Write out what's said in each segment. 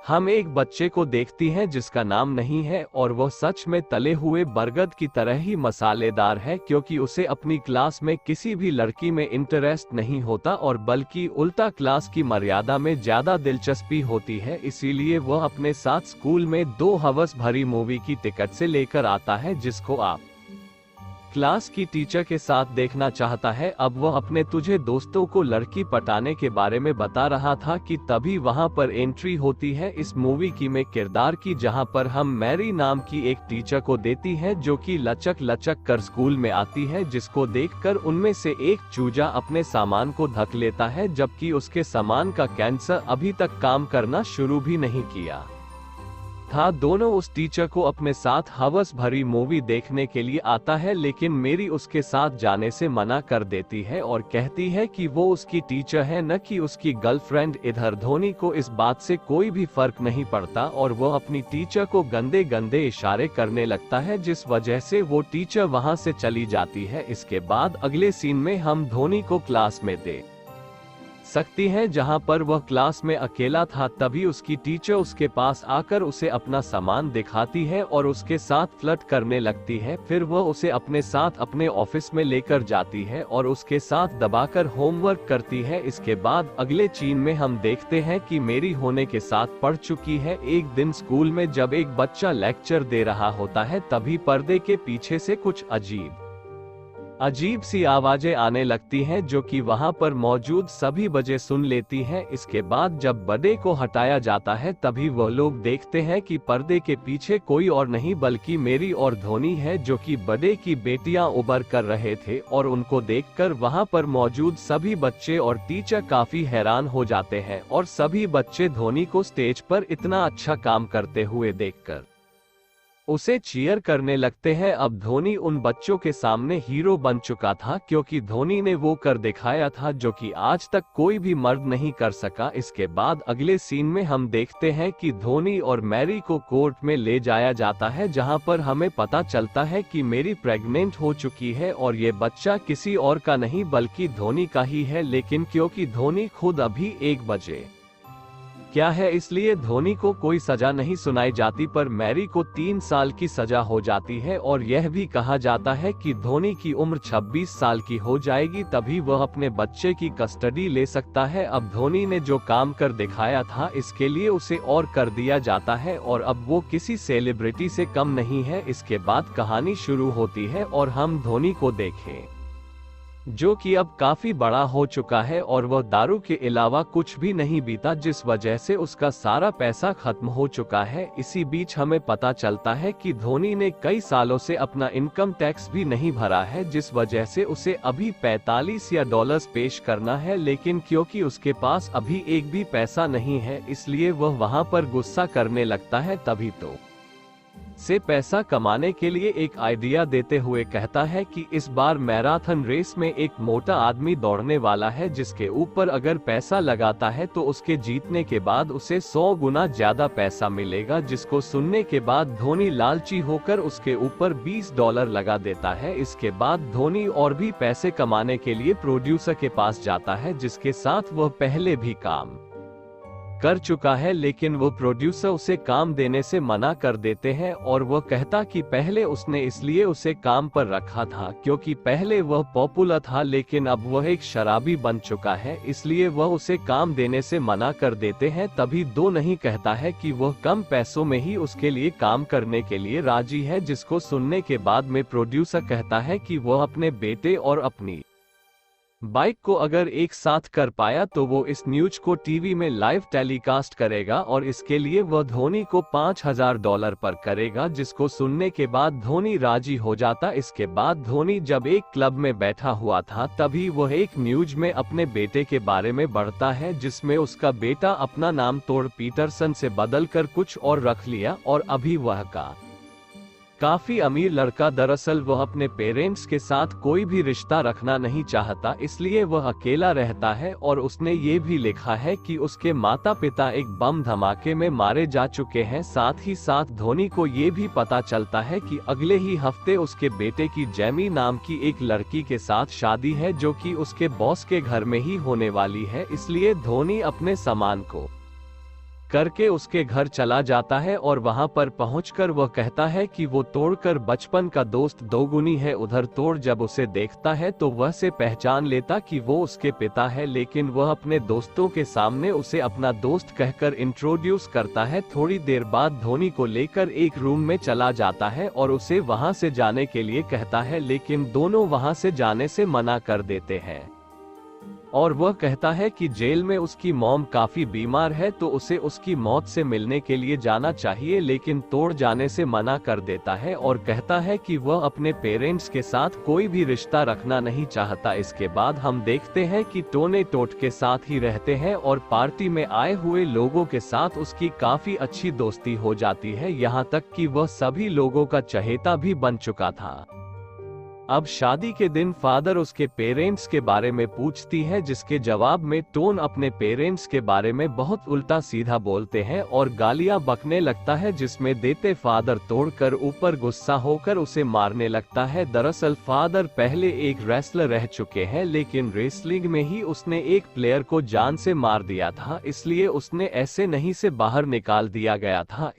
हम एक बच्चे को देखती हैं जिसका नाम नहीं है और वह सच में तले हुए बरगद की तरह ही मसालेदार है, क्योंकि उसे अपनी क्लास में किसी भी लड़की में इंटरेस्ट नहीं होता और बल्कि उल्टा क्लास की मर्यादा में ज्यादा दिलचस्पी होती है। इसीलिए वह अपने साथ स्कूल में 2 हवस भरी मूवी की टिकट से लेकर आता है जिसको आप क्लास की टीचर के साथ देखना चाहता है। अब वह अपने तुझे दोस्तों को लड़की पटाने के बारे में बता रहा था कि तभी वहां पर एंट्री होती है इस मूवी की में किरदार की, जहां पर हम मैरी नाम की एक टीचर को देती है जो कि लचक लचक कर स्कूल में आती है, जिसको देखकर उनमें से एक चूजा अपने सामान को ढक लेता है, जबकि उसके सामान का कैंसर अभी तक काम करना शुरू भी नहीं किया था। दोनों उस टीचर को अपने साथ हवस भरी मूवी देखने के लिए आता है, लेकिन मेरी उसके साथ जाने से मना कर देती है और कहती है कि वो उसकी टीचर है, न कि उसकी गर्लफ्रेंड। इधर धोनी को इस बात से कोई भी फर्क नहीं पड़ता और वो अपनी टीचर को गंदे गंदे इशारे करने लगता है, जिस वजह से वो टीचर वहां से चली जाती है। इसके बाद अगले सीन में हम धोनी को क्लास में देख सकती हैं, जहां पर वह क्लास में अकेला था। तभी उसकी टीचर उसके पास आकर उसे अपना सामान दिखाती है और उसके साथ फ्लर्ट करने लगती है। फिर वह उसे अपने साथ अपने ऑफिस में लेकर जाती है और उसके साथ दबाकर होमवर्क करती है। इसके बाद अगले सीन में हम देखते हैं कि मेरी होने के साथ पढ़ चुकी है। एक दिन स्कूल में जब एक बच्चा लेक्चर दे रहा होता है, तभी पर्दे के पीछे से कुछ अजीब सी आवाजें आने लगती हैं, जो कि वहां पर मौजूद सभी बच्चे सुन लेती हैं। इसके बाद जब पर्दे को हटाया जाता है, तभी वह लोग देखते हैं कि पर्दे के पीछे कोई और नहीं बल्कि मेरी और धोनी है, जो कि पर्दे की बेटियां उबर कर रहे थे। और उनको देखकर वहां पर मौजूद सभी बच्चे और टीचर काफी हैरान हो जाते हैं और सभी बच्चे धोनी को स्टेज पर इतना अच्छा काम करते हुए देखकर उसे चीयर करने लगते हैं। अब धोनी उन बच्चों के सामने हीरो बन चुका था, क्योंकि धोनी ने वो कर दिखाया था जो कि आज तक कोई भी मर्द नहीं कर सका। इसके बाद अगले सीन में हम देखते हैं कि धोनी और मैरी को कोर्ट में ले जाया जाता है, जहां पर हमें पता चलता है कि मैरी प्रेग्नेंट हो चुकी है और ये बच्चा किसी और का नहीं बल्कि धोनी का ही है। लेकिन क्योंकि धोनी खुद अभी 1 बजे क्या है, इसलिए धोनी को कोई सजा नहीं सुनाई जाती, पर मैरी को 3 साल की सजा हो जाती है। और यह भी कहा जाता है कि धोनी की उम्र 26 साल की हो जाएगी, तभी वह अपने बच्चे की कस्टडी ले सकता है। अब धोनी ने जो काम कर दिखाया था, इसके लिए उसे और कर दिया जाता है और अब वो किसी सेलिब्रिटी से कम नहीं है। इसके बाद कहानी शुरू होती है और हम धोनी को देखें जो कि अब काफी बड़ा हो चुका है और वह दारू के अलावा कुछ भी नहीं पीता, जिस वजह से उसका सारा पैसा खत्म हो चुका है। इसी बीच हमें पता चलता है कि धोनी ने कई सालों से अपना इनकम टैक्स भी नहीं भरा है, जिस वजह से उसे अभी 45 या डॉलर्स पेश करना है। लेकिन क्योंकि उसके पास अभी एक भी पैसा नहीं है, इसलिए वह वहां पर गुस्सा करने लगता है। तभी तो से पैसा कमाने के लिए एक आइडिया देते हुए कहता है कि इस बार मैराथन रेस में एक मोटा आदमी दौड़ने वाला है, जिसके ऊपर अगर पैसा लगाता है तो उसके जीतने के बाद उसे 100 गुना ज्यादा पैसा मिलेगा। जिसको सुनने के बाद धोनी लालची होकर उसके ऊपर $20 लगा देता है। इसके बाद धोनी और भी पैसे कमाने के लिए प्रोड्यूसर के पास जाता है, जिसके साथ वह पहले भी काम कर चुका है, लेकिन वो प्रोड्यूसर उसे काम देने से मना कर देते हैं और वह कहता कि पहले उसने इसलिए उसे काम पर रखा था क्योंकि पहले वह पॉपुलर था, लेकिन अब वह एक शराबी बन चुका है, इसलिए वह उसे काम देने से मना कर देते हैं। तभी दो नहीं कहता है कि वह कम पैसों में ही उसके लिए काम करने के लिए राजी है, जिसको सुनने के बाद में प्रोड्यूसर कहता है कि वह अपने बेटे और अपनी बाइक को अगर एक साथ कर पाया तो वो इस न्यूज को टीवी में लाइव टेलीकास्ट करेगा और इसके लिए वह धोनी को $5000 पर करेगा, जिसको सुनने के बाद धोनी राजी हो जाता। इसके बाद धोनी जब एक क्लब में बैठा हुआ था, तभी वह एक न्यूज में अपने बेटे के बारे में बढ़ता है, जिसमें उसका बेटा अपना नाम तोड़ पीटरसन से बदलकर कुछ और रख लिया और अभी वह काफी अमीर लड़का। दरअसल वह अपने पेरेंट्स के साथ कोई भी रिश्ता रखना नहीं चाहता, इसलिए वह अकेला रहता है और उसने ये भी लिखा है कि उसके माता पिता एक बम धमाके में मारे जा चुके हैं। साथ ही साथ धोनी को ये भी पता चलता है कि अगले ही हफ्ते उसके बेटे की जैमी नाम की एक लड़की के साथ शादी है, जो कि उसके बॉस के घर में ही होने वाली है। इसलिए धोनी अपने सामान को करके उसके घर चला जाता है और वहां पर पहुंचकर वह कहता है कि वो तोड़कर बचपन का दोस्त दोगुनी है। उधर तोड़ जब उसे देखता है तो वह से पहचान लेता कि वो उसके पिता है, लेकिन वह अपने दोस्तों के सामने उसे अपना दोस्त कहकर इंट्रोड्यूस करता है। थोड़ी देर बाद धोनी को लेकर एक रूम में चला जाता है और उसे वहां से जाने के लिए कहता है, लेकिन दोनों वहां से जाने से मना कर देते हैं और वह कहता है कि जेल में उसकी मॉम काफी बीमार है तो उसे उसकी मौत से मिलने के लिए जाना चाहिए, लेकिन तोड़ जाने से मना कर देता है और कहता है कि वह अपने पेरेंट्स के साथ कोई भी रिश्ता रखना नहीं चाहता। इसके बाद हम देखते हैं कि टोने टोट के साथ ही रहते हैं और पार्टी में आए हुए लोगों के साथ उसकी काफी अच्छी दोस्ती हो जाती है, यहाँ तक कि वह सभी लोगों का चहेता भी बन चुका था। अब शादी के दिन फादर उसके पेरेंट्स के बारे में पूछती है, जिसके जवाब में टोन अपने पेरेंट्स के बारे में बहुत उल्टा सीधा बोलते हैं और गालियां बकने लगता है, जिसमें देते फादर तोड़कर ऊपर गुस्सा होकर उसे मारने लगता है। दरअसल फादर पहले एक रेसलर रह चुके हैं, लेकिन रेसलिंग में ही उसने एक प्लेयर को जान से मार दिया था, इसलिए उसने ऐसे नहीं से बाहर निकाल दिया गया था।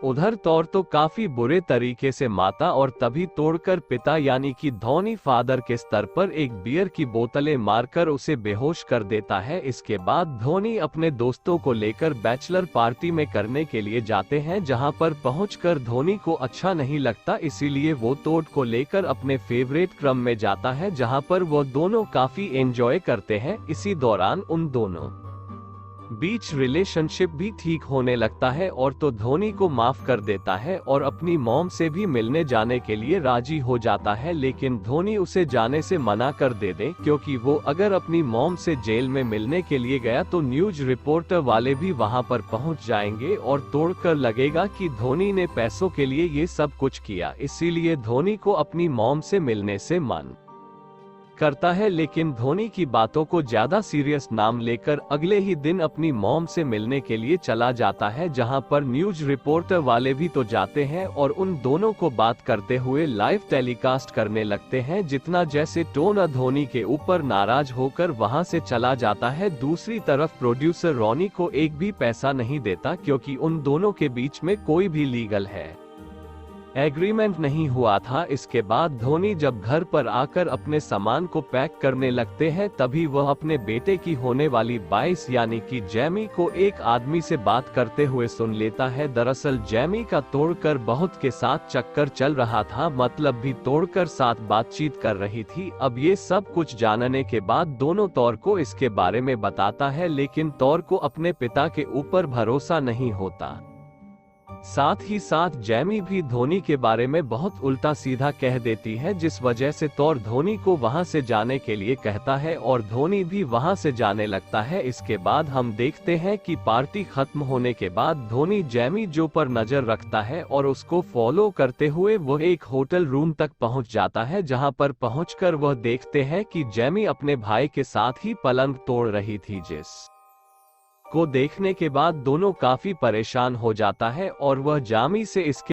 उधर तौर तो काफी बुरे तरीके से माता और तभी तोड़कर पिता यानी कि धोनी फादर के स्तर पर एक बियर की बोतलें मारकर उसे बेहोश कर देता है। इसके बाद धोनी अपने दोस्तों को लेकर बैचलर पार्टी में करने के लिए जाते हैं, जहां पर पहुंचकर धोनी को अच्छा नहीं लगता, इसीलिए वो तोड़ को लेकर अपने फेवरेट क्रम में जाता है, जहां पर वो दोनों काफी एंजॉय करते हैं। इसी दौरान उन दोनों बीच रिलेशनशिप भी ठीक होने लगता है और तो धोनी को माफ कर देता है और अपनी मॉम से भी मिलने जाने के लिए राजी हो जाता है, लेकिन धोनी उसे जाने से मना कर दे क्योंकि वो अगर अपनी मॉम से जेल में मिलने के लिए गया तो न्यूज रिपोर्टर वाले भी वहां पर पहुंच जाएंगे और तोड़कर लगेगा कि धोनी ने पैसों के लिए ये सब कुछ किया, इसीलिए धोनी को अपनी मॉम से मिलने से मन करता है। लेकिन धोनी की बातों को ज्यादा सीरियस नाम लेकर अगले ही दिन अपनी मॉम से मिलने के लिए चला जाता है, जहां पर न्यूज रिपोर्टर वाले भी तो जाते हैं और उन दोनों को बात करते हुए लाइव टेलीकास्ट करने लगते हैं, जितना जैसे टोन धोनी के ऊपर नाराज होकर वहां से चला जाता है। दूसरी तरफ प्रोड्यूसर रॉनी को एक भी पैसा नहीं देता, क्योंकि उन दोनों के बीच में कोई भी लीगल एग्रीमेंट नहीं हुआ था। इसके बाद धोनी जब घर पर आकर अपने सामान को पैक करने लगते हैं, तभी वह अपने बेटे की होने वाली 22 यानी कि जैमी को एक आदमी से बात करते हुए सुन लेता है। दरअसल जैमी का तोड़कर बहुत के साथ चक्कर चल रहा था, मतलब भी तोड़कर साथ बातचीत कर रही थी। अब ये सब कुछ जानने के बाद दोनों तौर को इसके बारे में बताता है, लेकिन तौर को अपने पिता के ऊपर भरोसा नहीं होता। साथ ही साथ जैमी भी धोनी के बारे में बहुत उल्टा सीधा कह देती है, जिस वजह से तौर धोनी को वहां से जाने के लिए कहता है और धोनी भी वहां से जाने लगता है। इसके बाद हम देखते हैं कि पार्टी खत्म होने के बाद धोनी जैमी जो पर नजर रखता है और उसको फॉलो करते हुए वह एक होटल रूम तक पहुंच जाता है, जहां पर पहुंचकर वह देखते हैं कि जैमी अपने भाई के साथ ही पलंग तोड़ रही थी, जिस को देखने के बाद दोनों काफी परेशान हो जाता है और वह जामी से इसके